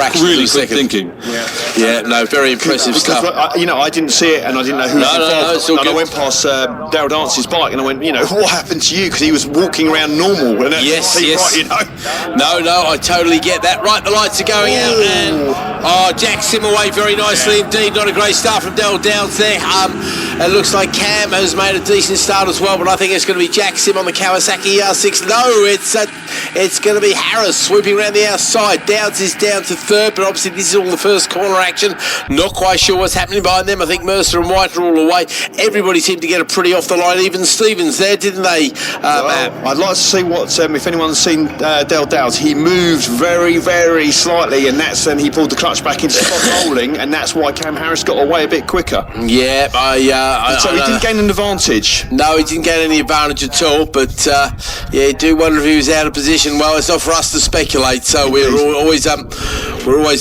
fraction really of a second. thinking. Yeah, no, very impressive stuff. I didn't see it, and I didn't know who was involved. it's all and good. I went past Daryl Dance's bike, and I went, what happened to you? Because he was walking around normal. And Yes. right, No, I totally get that. Right, the lights are going out, and Jack Sim away very nicely indeed. Not a great start from Daryl Downs there. It looks like Cam has made a decent start as well, but I think it's going to be Jack Sim on the Kawasaki R6. No, it's going to be Harris swooping around the outside. Downs is down to third, but obviously this is all the first corner action. Not quite sure what's happening behind them. I think Mercer and White are all away. Everybody seemed to get a pretty off the line. Even Stevens there, didn't they, Matt? I'd like to see what if anyone's seen Dale Dowds. He moved very, very slightly, and that's then he pulled the clutch back into spot rolling, and that's why Cam Harris got away a bit quicker. Yeah, so he didn't gain an advantage. No, he didn't gain any advantage at all. But I do wonder if he was out of position. Well, it's not for us to speculate, so we're always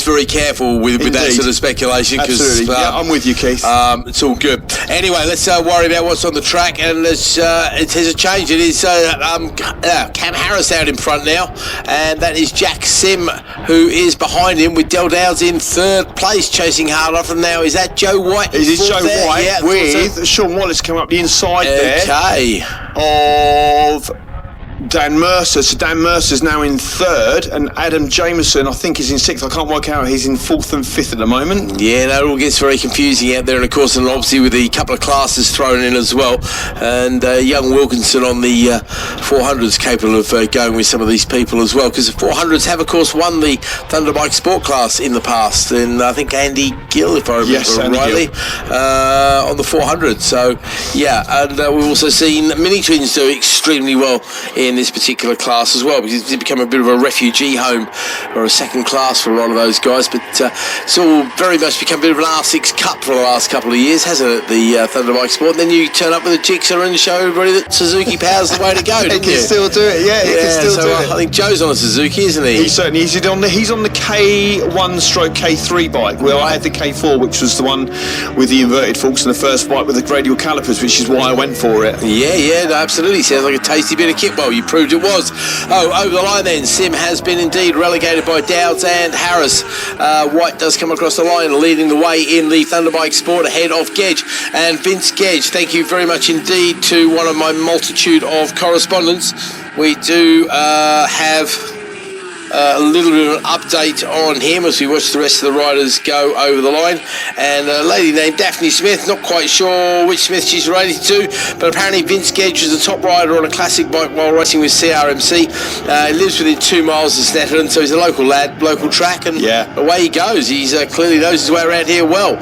very careful with that sort of speculation. Absolutely. I'm with you, Keith. It's all good. Anyway, let's worry about what's on the track, and it has a change. It is Cam Harris out in front now, and that is Jack Sim who is behind him with Del Downs in third place, chasing hard off. And now is that Joe White? It is Joe White with so. Sean Wallace coming up the inside there of Dan Mercer. So Dan Mercer's now in third, and Adam Jameson I think is in sixth. I can't work out, he's in fourth and fifth at the moment. Yeah, that all gets very confusing out there, and of course, and obviously with the couple of classes thrown in as well, and young Wilkinson on the 400s capable of going with some of these people as well, because the 400s have of course won the Thunderbike Sport class in the past, and I think Andy Gill, if I remember rightly, on the 400. So yeah, and we've also seen Mini Twins do extremely well in this particular class as well, because it's become a bit of a refugee home or a second class for a lot of those guys, but it's all very much become a bit of an R6 Cup for the last couple of years, hasn't it, the Thunderbike Sport? And then you turn up with a jigsaw and show everybody that Suzuki Power's the way to go. He can still do it, he can still do it. I think Joe's on a Suzuki, isn't he? He certainly is. He's on the K1/K3 bike, where I had the K4, which was the one with the inverted forks, and the first bike with the radial calipers, which is why I went for it. Yeah, no, absolutely. Sounds like a tasty bit of kit. Well, you proved it was. Over the line then, Sim has been indeed relegated by Dowds and Harris. White does come across the line, leading the way in the Thunderbike Sport ahead of Gedge. And Vince Gedge, thank you very much indeed to one of my multitude of correspondents. We do have a little bit of an update on him as we watch the rest of the riders go over the line, and a lady named Daphne Smith, not quite sure which Smith she's related to, but apparently Vince Gedge is a top rider on a classic bike while racing with CRMC. He lives within 2 miles of Snetterton, so he's a local lad, local track, and away he goes. He's clearly knows his way around here well.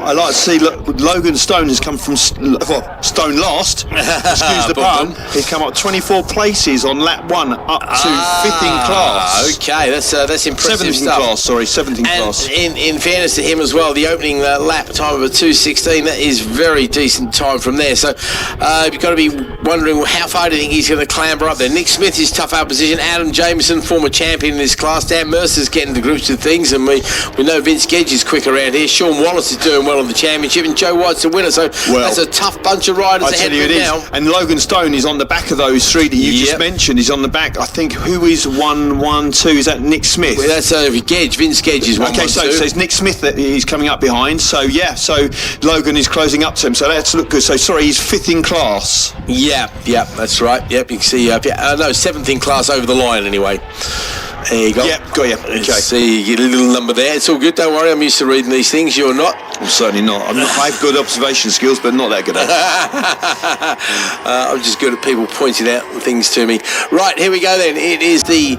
I like to see Logan Stone has come from Stone last, excuse the pun. He's come up 24 places on lap 1 up to 5th in class. Okay, that's impressive 17th stuff. class, sorry, 17th class. In fairness to him as well, the opening lap time of a 2:16, that is very decent time from there. So you've got to be wondering how far do you think he's going to clamber up there. Nick Smith is tough out position. Adam Jameson, former champion in this class. Dan Mercer's getting to grips with things, and we know Vince Gedge is quick around here. Sean Wallace is doing well on the championship, and Joe White's the winner. So that's a tough bunch of riders ahead of him now. And Logan Stone is on the back of those three that you just mentioned. He's on the back. I think who is 1-1-2? Is that Nick Smith? Well, that's Gedge. Vince Gedge is 1-1-2. Okay, so it's Nick Smith that he's coming up behind. So so Logan is closing up to him. So let's look good. So sorry, he's 5th in class. Yeah, that's right. Yep, you can see. No, 7th in class over the line anyway. There you go. Yep, got you. Okay. See, you get a little number there. It's all good. Don't worry. I'm used to reading these things. You're not. I'm certainly not. I have good observation skills, but not that good at it. I'm just good at people pointing out things to me. Right, here we go then. It is the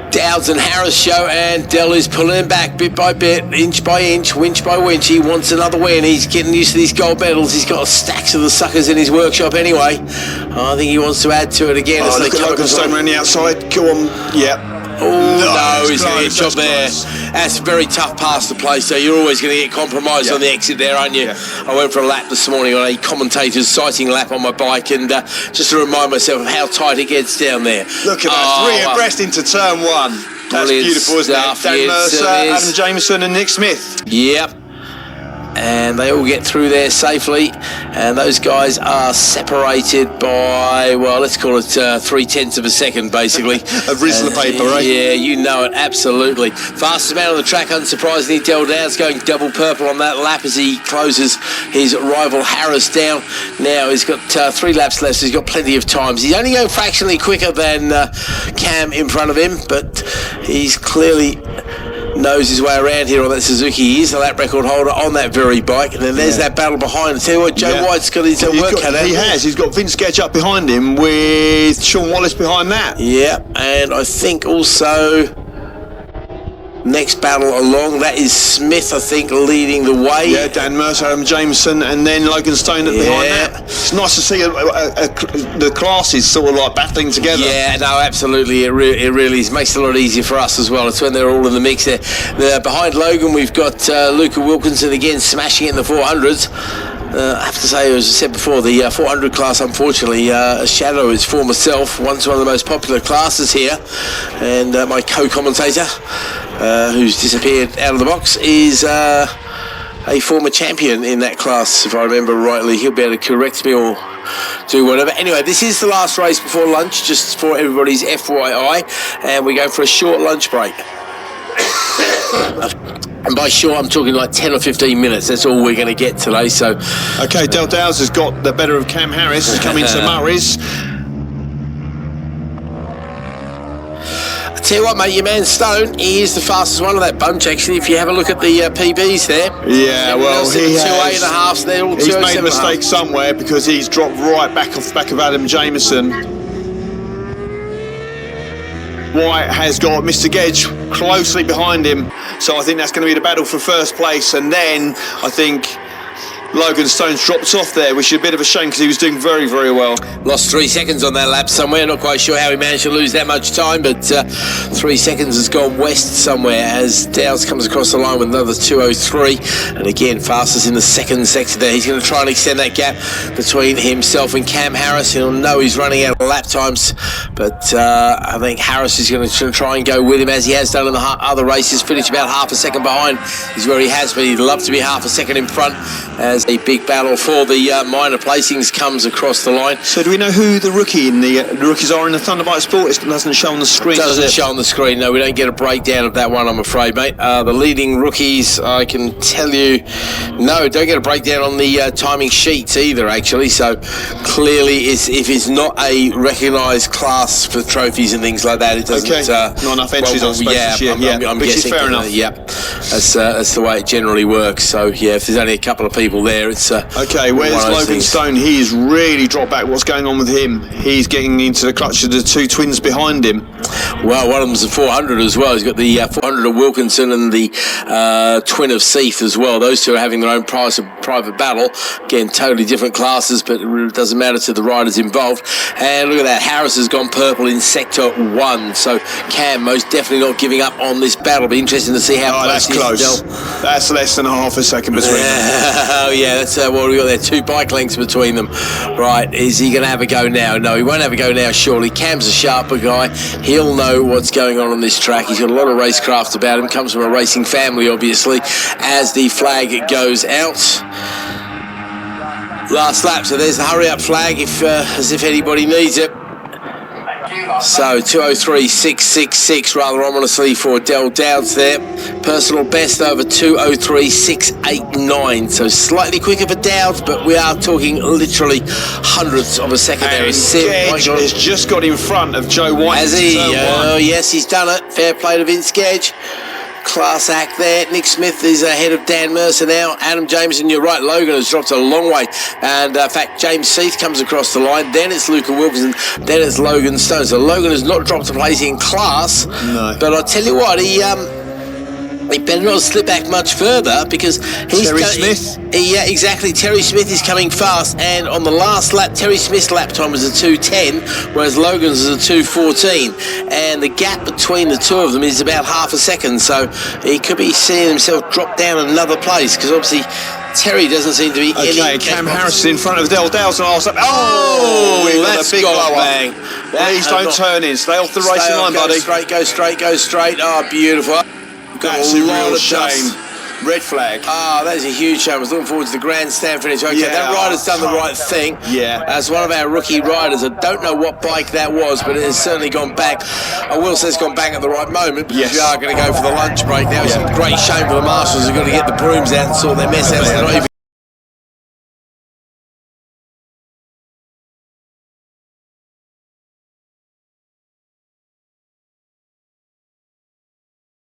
Dowds and Harris show, and Dell is pulling him back bit by bit, inch by inch, winch by winch. He wants another win. He's getting used to these gold medals. He's got stacks of the suckers in his workshop anyway. I think he wants to add to it again. Look at Logan Stone around the outside. Go on. Yeah. Oh, no, he's going to get chopped there. That's a very tough pass to play, so you're always going to get compromised on the exit there, aren't you? I went for a lap this morning on a commentator's sighting lap on my bike, and just to remind myself of how tight it gets down there. Look at that, 3 abreast into turn 1. That's beautiful, isn't it? Dan Mercer, Adam Jameson and Nick Smith. Yep. and they all get through there safely, and those guys are separated by, well, let's call it 0.3 of a second, basically. A Rizzler paper, right? Yeah, you know it, absolutely. Fastest man on the track, unsurprisingly, Del Dowd's going double purple on that lap as he closes his rival Harris down. Now he's got 3 laps left, so he's got plenty of times. He's only going fractionally quicker than Cam in front of him, but he's clearly knows his way around here on that Suzuki. He is the lap record holder on that very bike, and then there's that battle behind. I tell you what, Joe White's got his work cut out. He has. He's got Vince Gedge up behind him with Sean Wallace behind that. Yeah, and I think also next battle along, that is Smith, I think, leading the way. Yeah, Dan Mercer, Adam Jameson, and then Logan Stone behind that. It's nice to see the classes sort of like battling together. Yeah, no, absolutely. It really is. Makes it a lot easier for us as well. It's when they're all in the mix there. Behind Logan, we've got Luca Wilkinson again smashing it in the 400s. I have to say, as I said before, the 400 class, unfortunately, a shadow is for myself. Once one of the most popular classes here, and my co-commentator, who's disappeared out of the box, is a former champion in that class, if I remember rightly. He'll be able to correct me or do whatever. Anyway, this is the last race before lunch, just for everybody's FYI, and we go for a short lunch break. And by short, I'm talking like 10 or 15 minutes. That's all we're going to get today. So, okay, Del Dowds has got the better of Cam Harris. Has come into Murray's. I tell you what, mate, your man Stone, he is the fastest one of that bunch. Actually, if you have a look at the PBs there. Yeah, well, he has. 2.8.5. They're all he's made a mistake somewhere because he's dropped right back off the back of Adam Jameson. White has got Mr. Gedge closely behind him, so I think that's going to be the battle for first place, and then I think Logan Stone's dropped off there, which is a bit of a shame because he was doing very, very well. Lost 3 seconds on that lap somewhere. Not quite sure how he managed to lose that much time, but 3 seconds has gone west somewhere as Dowds comes across the line with another 2.03. And again, fastest in the second sector there. He's going to try and extend that gap between himself and Cam Harris. He'll know he's running out of lap times, but I think Harris is going to try and go with him as he has done in the other races. Finish about half a second behind is where he has, but he'd love to be half a second in front as a big battle for the minor placings comes across the line. So do we know who the rookies are in the Thunderbike Sport? It doesn't show on the screen. It doesn't show on the screen. No, we don't get a breakdown of that one, I'm afraid, mate. The leading rookies, I can tell you, no, don't get a breakdown on the timing sheets either, actually. So clearly, if it's not a recognised class for trophies and things like that, it doesn't. Okay. Not enough entries, I suppose, this year. I'm which guessing. Is fair enough. Yeah, that's the way it generally works. So yeah, if there's only a couple of people there, it's okay. Where's Logan Stone? He's really dropped back. What's going on with him? He's getting into the clutch of the 2 twins behind him. Well, one of them's a 400 as well. He's got the 400 of Wilkinson and the twin of Seath as well. Those two are having their own private battle. Again, totally different classes, but it doesn't matter to the riders involved. And look at that. Harris has gone purple in sector 1. So Cam most definitely not giving up on this battle. Be interesting to see how close that's close. That's less than half a second between them. Oh yeah, that's what we got there. 2 bike lengths between them. Right, is he going to have a go now? No, he won't have a go now, surely. Cam's a sharper guy. He'll know what's going on this track. He's got a lot of racecraft about him. Comes from a racing family, obviously, as the flag goes out. Last lap, so there's the hurry up flag, as if anybody needs it. So 2:03.666 rather ominously for Del Dowds there. Personal best over 2:03.689. So slightly quicker for Dowds, but we are talking literally hundredths of a second there. Gedge has just got in front of Joe White. Has he? Oh yes, he's done it. Fair play to Vince Gedge. Class act there. Nick Smith is ahead of Dan Mercer now. Adam Jameson, you're right, Logan has dropped a long way. And in fact, James Seath comes across the line. Then it's Luca Wilkinson. Then it's Logan Stone. So Logan has not dropped a place in class. No. But I'll tell you what, he better not slip back much further because he's Terry Smith. Yeah, exactly. Terry Smith is coming fast, and on the last lap, Terry Smith's lap time was a 2:10, whereas Logan's is a 2:14, and the gap between the two of them is about half a second. So he could be seeing himself drop down another place because obviously Terry doesn't seem to be okay, Cam Harris is in front of Del Dowds on the last lap. Oh, we've got that's a big blow bang. Please don't turn in. Stay off the racing line, buddy. Go straight. Oh, beautiful. That's a real shame. Red flag. Ah, that is a huge shame. I was looking forward to the grandstand finish. Okay, Yeah. that rider's done the right thing. Yeah. As one of our rookie riders. I don't know what bike that was, but it has certainly gone back. I will say it's gone back at the right moment because Yes. we are going to go for the lunch break now. It's a great shame for the marshals who've got to get the brooms out and sort their mess out. So they're not even